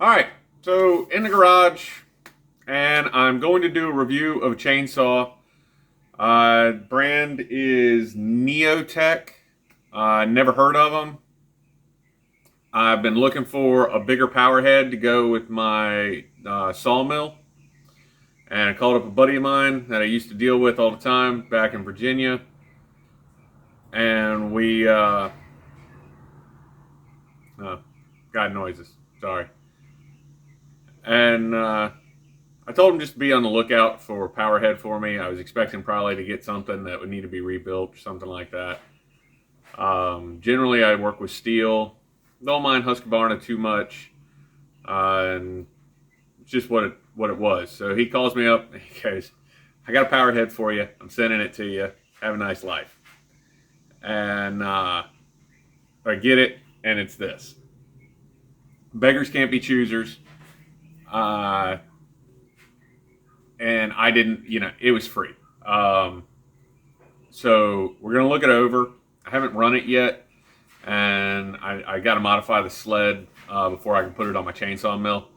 Alright, so in the garage, and I'm going to do a review of a chainsaw. Brand is Neo-tec. Never heard of them. I've been looking for a bigger power head to go with my sawmill. And I called up a buddy of mine that I used to deal with all the time back in Virginia. And we, got noises, sorry. And I told him just to be on the lookout for a power head for me. I was expecting probably to get something that would need to be rebuilt or something like that. Generally, I work with steel. Don't mind Husqvarna too much, and it's just what it was. So he calls me up. He goes, "I got a power head for you. I'm sending it to you. Have a nice life." And I get it, and it's this. Beggars can't be choosers. Uh, and I didn't, it was free. So we're gonna look it over. I haven't run it yet, and I got to modify the sled before I can put it on my chainsaw mill.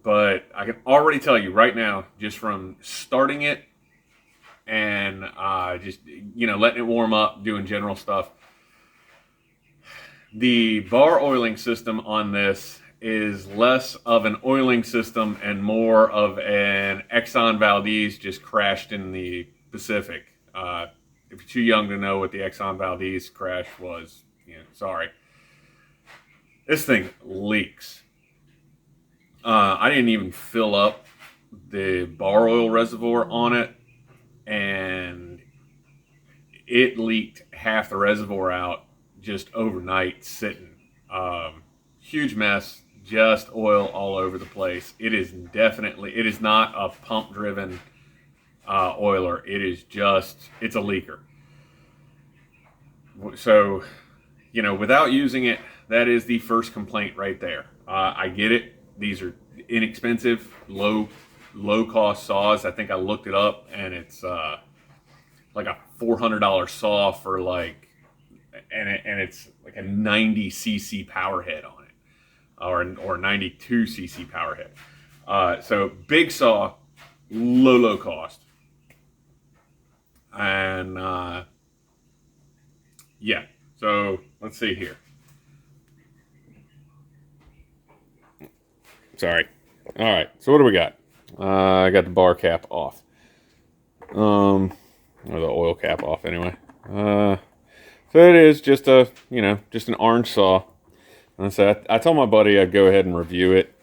But I can already tell you right now, just from starting it and just letting it warm up, doing general stuff, the bar oiling system on this is less of an oiling system and more of an Exxon Valdez just crashed in the Pacific. If you're too young to know what the Exxon Valdez crash was, sorry. This thing leaks. I didn't even fill up the bar oil reservoir on it, and it leaked half the reservoir out just overnight sitting. Huge mess, just oil all over the place. It is not a pump driven oiler. It's a leaker. So, without using it, that is the first complaint right there. I get it. These are inexpensive, low cost saws. I think I looked it up, and it's like a $400 saw for and it's like a 90 cc power head on it, or 92 cc power head. So big saw, low cost, and yeah. So let's see here. Sorry. All right. So what do we got? I got the bar cap off, or the oil cap off anyway. So it is just just an orange saw. And so I told my buddy I'd go ahead and review it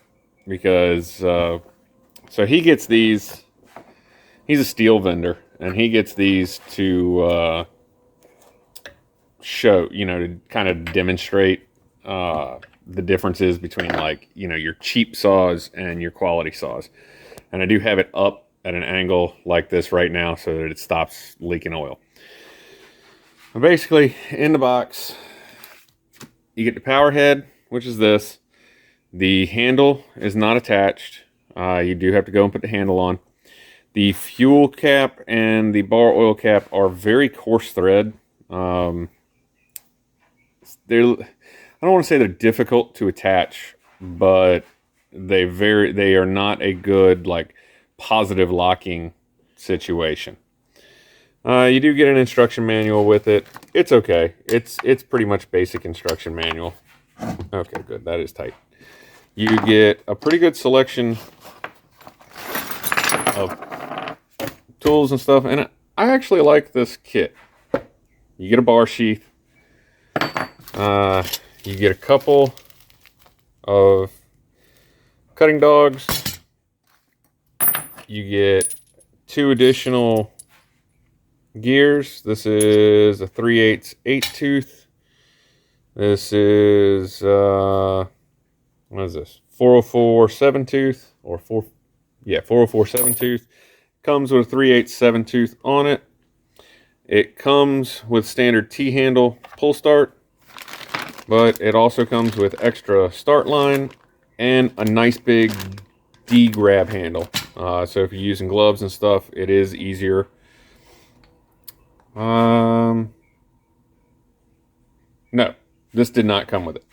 because so he gets these. He's a steel vendor, and he gets these to show, to kind of demonstrate the differences between your cheap saws and your quality saws. And I do have it up at an angle like this right now so that it stops leaking oil. But basically, in the box, you get the power head, which is this. The handle is not attached. You do have to go and put the handle on. The fuel cap and the bar oil cap are very coarse thread. I don't want to say they're difficult to attach, but they are not a good positive locking situation. You do get an instruction manual with it. It's okay. It's pretty much basic instruction manual. Okay, good. That is tight. You get a pretty good selection of tools and stuff, and I actually like this kit. You get a bar sheath. You get a couple of cutting dogs. You get 2 additional gears. This is a 3/8 8-tooth. This is what is this? 404 7-tooth or 404 7-tooth. Comes with a 3/8 7-tooth on it. It comes with standard T-handle pull start, but it also comes with extra start line and a nice big D-grab handle. So if you're using gloves and stuff, it is easier. No, this did not come with it.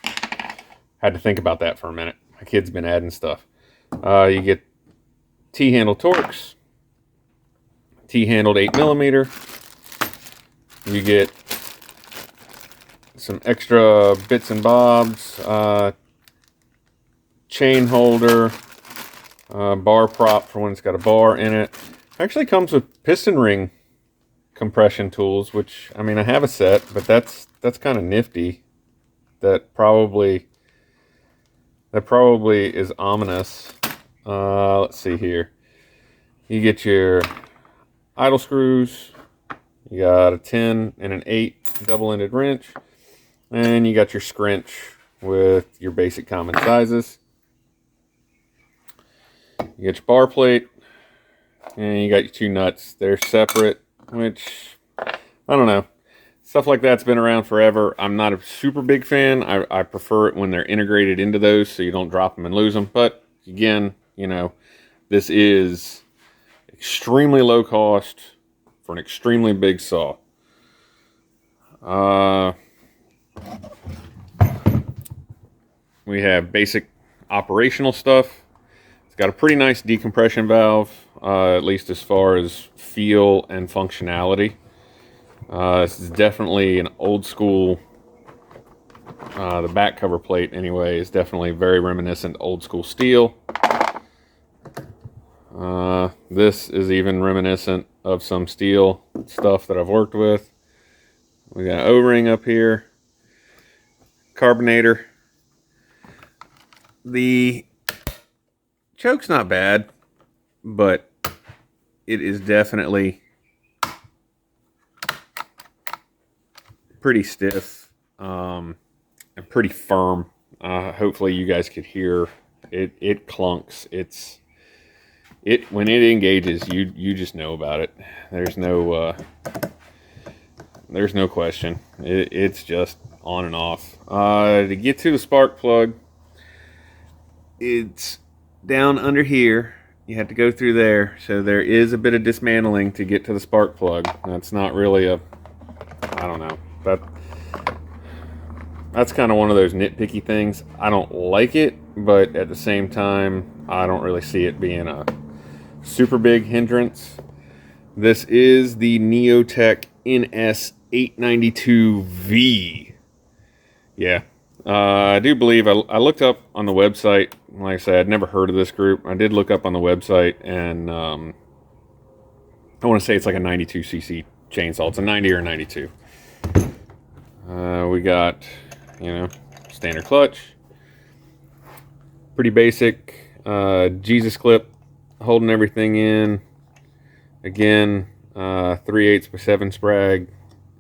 Had to think about that for a minute. My kid's been adding stuff. You get T-handle Torx, T-handled 8mm. You get some extra bits and bobs, chain holder, bar prop for when it's got a bar in it. Actually comes with piston ring compression tools, which, I mean, I have a set, but that's kind of nifty. That probably is ominous. Let's see here. You get your idle screws. You got a 10 and an 8 double-ended wrench, and you got your scrunch with your basic common sizes. You get your bar plate, and you got your 2 nuts. They're separate, which, I don't know. Stuff like that's been around forever. I'm not a super big fan. I prefer it when they're integrated into those so you don't drop them and lose them. But again, you know, this is extremely low cost for an extremely big saw. We have basic operational stuff. It's got a pretty nice decompression valve, at least as far as feel and functionality. This is definitely an old school, the back cover plate anyway is definitely very reminiscent old school steel. This is even reminiscent of some steel stuff that I've worked with. We got an O-ring up here, carbonator. The choke's not bad, but it is definitely pretty stiff and pretty firm. Hopefully you guys could hear it. It clunks. When it engages, you just know about it. There's no question. It's just on and off. To get to the spark plug, it's down under here. You have to go through there. So there is a bit of dismantling to get to the spark plug. That's not really I don't know. That's kind of one of those nitpicky things. I don't like it, but at the same time, I don't really see it being a super big hindrance. This is the Neo-tec NS892V. Yeah. I do believe I looked up on the website. Like I said, I'd never heard of this group. I did look up on the website, and I want to say it's like a 92cc chainsaw. It's a 90 or 92. We got, you know, standard clutch. Pretty basic. Jesus clip holding everything in. Again, 3/8 by 7 sprag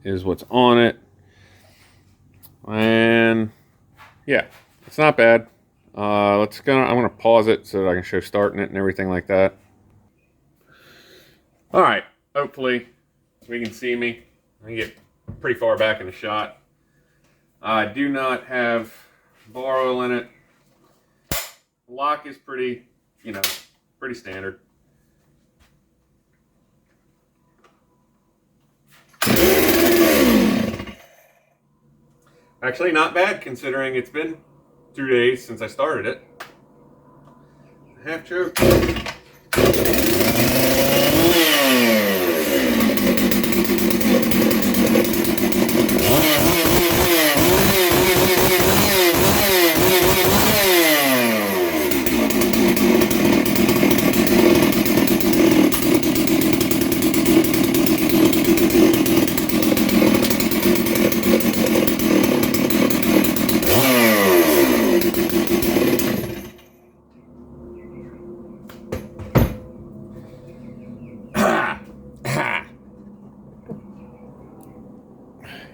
is what's on it. And yeah, it's not bad. I'm gonna pause it so that I can show starting it and everything like that. All right, hopefully we can see me. I can get pretty far back in the shot. I do not have bar oil in it. Lock is pretty, you know, pretty standard. Actually, not bad considering it's been 2 days since I started it. Half choke.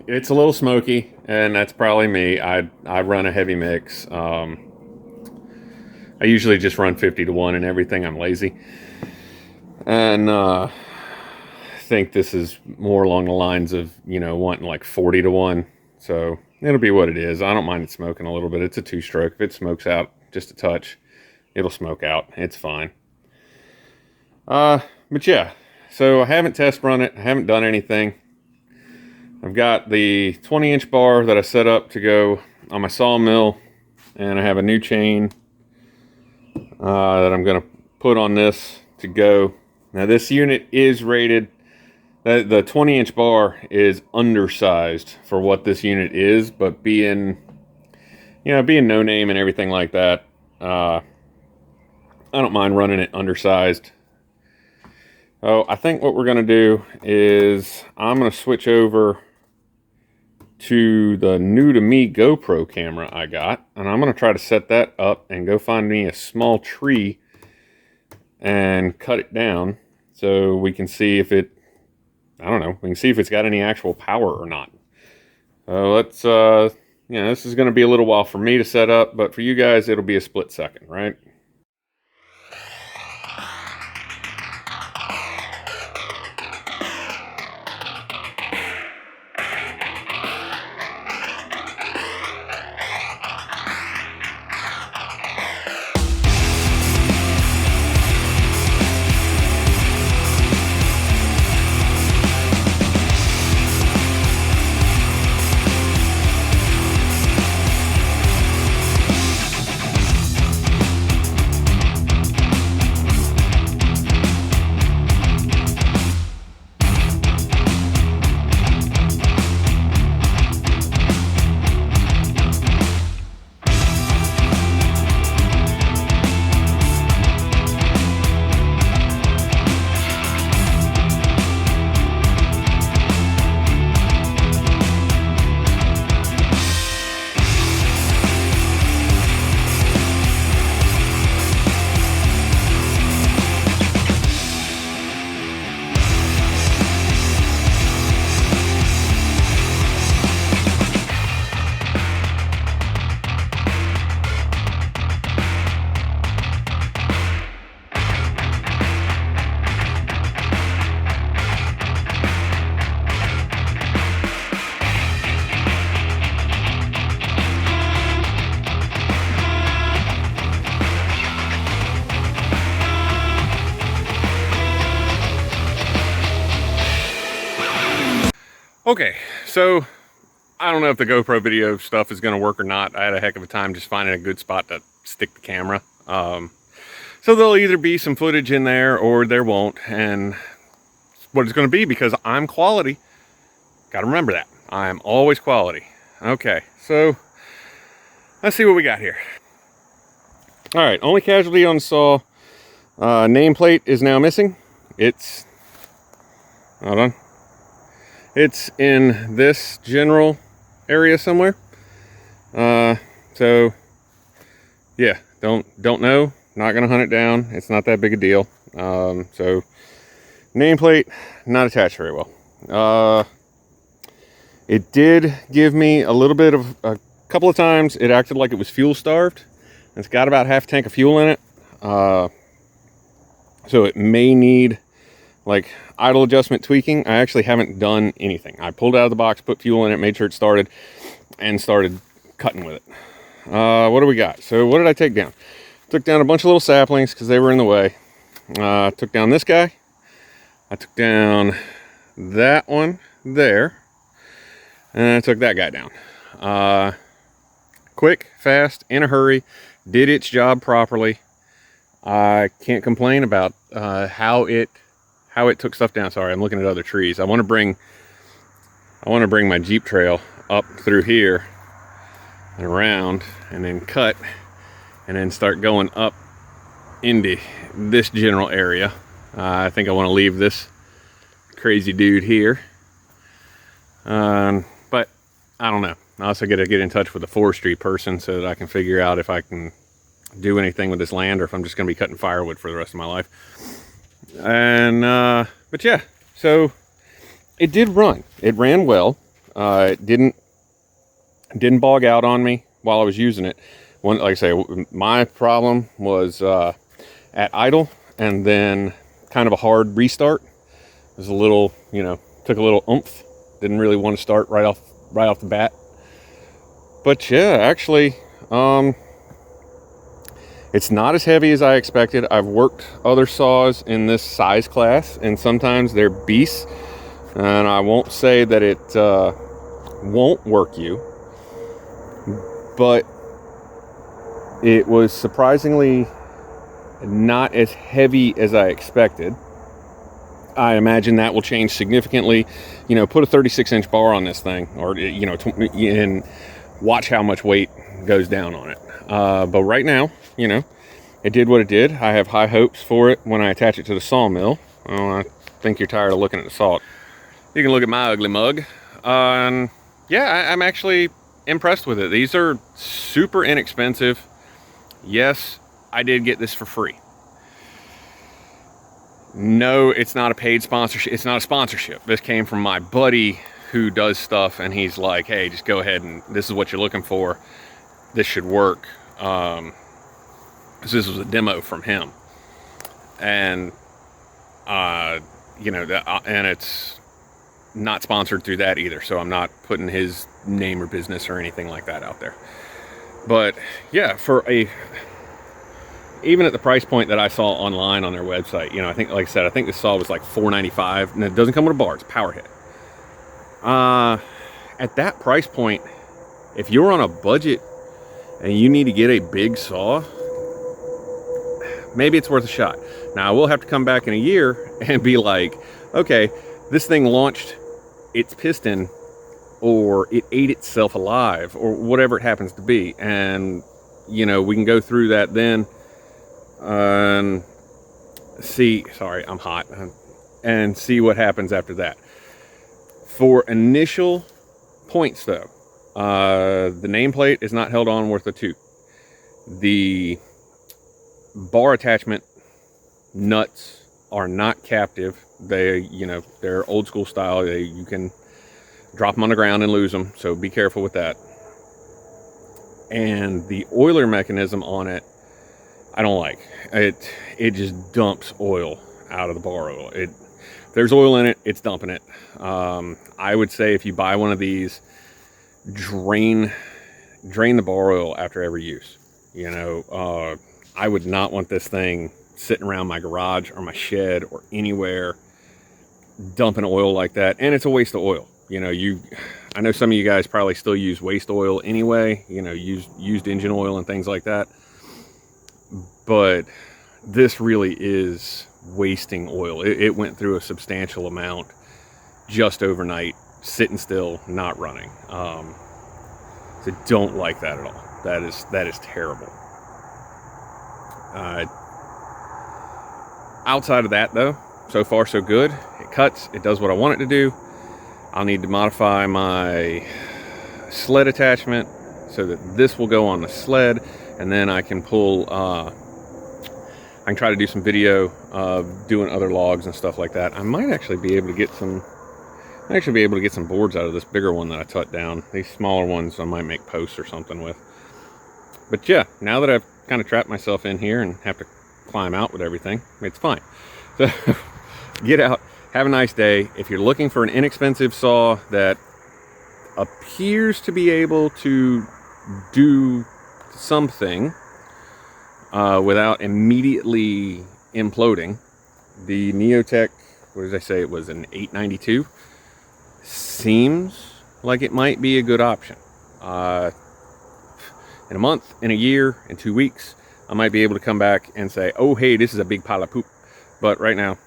It's a little smoky, and that's probably me. I run a heavy mix. I usually just run 50-to-1 and everything. I'm lazy. And I think this is more along the lines of, you know, wanting like 40-to-1. So it'll be what it is. I don't mind it smoking a little bit. It's a 2-stroke. If it smokes out just a touch, it'll smoke out. It's fine. But yeah, so I haven't test run it. I haven't done anything. I've got the 20-inch bar that I set up to go on my sawmill, and I have a new chain that I'm going to put on this to go. Now this unit is rated, the 20-inch bar is undersized for what this unit is, but being no name and everything like that, I don't mind running it undersized. Oh, I think what we're going to do is I'm going to switch over to the new to me GoPro camera I got, and I'm going to try to set that up and go find me a small tree and cut it down so we can see if it, I don't know, we can see if it's got any actual power or not. So let's, this is going to be a little while for me to set up, but for you guys, it'll be a split second, right? Okay, so I don't know if the GoPro video stuff is going to work or not. I had a heck of a time just finding a good spot to stick the camera. So there'll either be some footage in there or there won't. And what it's going to be, because I'm quality. Got to remember that. I'm always quality. Okay, so let's see what we got here. All right, only casualty on the saw. Nameplate is now missing. Hold on. It's in this general area somewhere. So yeah, don't know. Not gonna hunt it down. It's not that big a deal. So nameplate not attached very well. It did give me a little bit of a couple of times. It acted like it was fuel starved. It's got about half a tank of fuel in it. So it may need like idle adjustment tweaking. I actually haven't done anything. I pulled it out of the box, put fuel in it, made sure it started, and started cutting with it. What do we got? So what did I take down? Took down a bunch of little saplings because they were in the way. Took down this guy. I took down that one there. And I took that guy down. Quick, fast, in a hurry, did its job properly. I can't complain about how it took stuff down. Sorry, I'm looking at other trees. I want to bring my Jeep trail up through here and around, and then cut, and then start going up into this general area. I think I want to leave this crazy dude here. But I don't know. I also got to get in touch with a forestry person so that I can figure out if I can do anything with this land, or if I'm just going to be cutting firewood for the rest of my life. And but yeah, so it did run. It ran well. It didn't bog out on me while I was using it. Like I say, my problem was at idle, and then kind of a hard restart. It was a little, took a little oomph. Didn't really want to start right off the bat. But yeah, actually, it's not as heavy as I expected. I've worked other saws in this size class, and sometimes they're beasts. And I won't say that it won't work you, but it was surprisingly not as heavy as I expected. I imagine that will change significantly. You know, put a 36-inch bar on this thing, or, you know, and watch how much weight goes down on it. But right now, you know, it did what it did. I have high hopes for it when I attach it to the sawmill. Well, I think you're tired of looking at the saw. You can look at my ugly mug. Yeah, I'm actually impressed with it. These are super inexpensive. Yes, I did get this for free. No, it's not a paid sponsorship. It's not a sponsorship. This came from my buddy who does stuff, and he's like, hey, just go ahead and this is what you're looking for. This should work. Because this was a demo from him. And, you know, and it's not sponsored through that either. So I'm not putting his name or business or anything like that out there. But yeah, even at the price point that I saw online on their website, you know, I think, like I said, I think this saw was like $4.95, and it doesn't come with a bar. It's a powerhead. At that price point, if you're on a budget and you need to get a big saw, maybe it's worth a shot. Now, I will have to come back in a year and be like, okay, this thing launched its piston, or it ate itself alive, or whatever it happens to be, and, you know, we can go through that then. See, sorry, I'm hot, and see what happens after that. For initial points, though, the nameplate is not held on worth a toot. The bar attachment nuts are not captive. They, you know, they're old school style. You can drop them on the ground and lose them, so be careful with that. And the oiler mechanism on it, I don't like it. It just dumps oil out of the bar oil. If there's oil in it, it's dumping it. I would say if you buy one of these, drain the bar oil after every use. You know, I would not want this thing sitting around my garage or my shed or anywhere dumping oil like that. And it's a waste of oil. You know, I know some of you guys probably still use waste oil anyway. You know, used engine oil and things like that. But this really is wasting oil. It went through a substantial amount just overnight, sitting still, not running. So don't like that at all. That is terrible. Outside of that, though, so far so good. It cuts. It does what I want it to do. I'll need to modify my sled attachment so that this will go on the sled, and then I can pull. I can try to do some video of doing other logs and stuff like that. I might actually be able to get some. Boards out of this bigger one that I cut down. These smaller ones I might make posts or something with. But yeah, now that I've kind of trapped myself in here and have to climb out with everything, it's fine. So get out, have a nice day. If you're looking for an inexpensive saw that appears to be able to do something without immediately imploding, the Neo-tec, what did I say, it was an 892, seems like it might be a good option. In a month, in a year, in 2 weeks, I might be able to come back and say, oh, hey, this is a big pile of poop. But right now,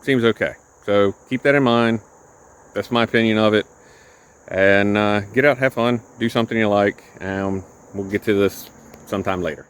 seems okay. So keep that in mind. That's my opinion of it. And get out, have fun, do something you like, and we'll get to this sometime later.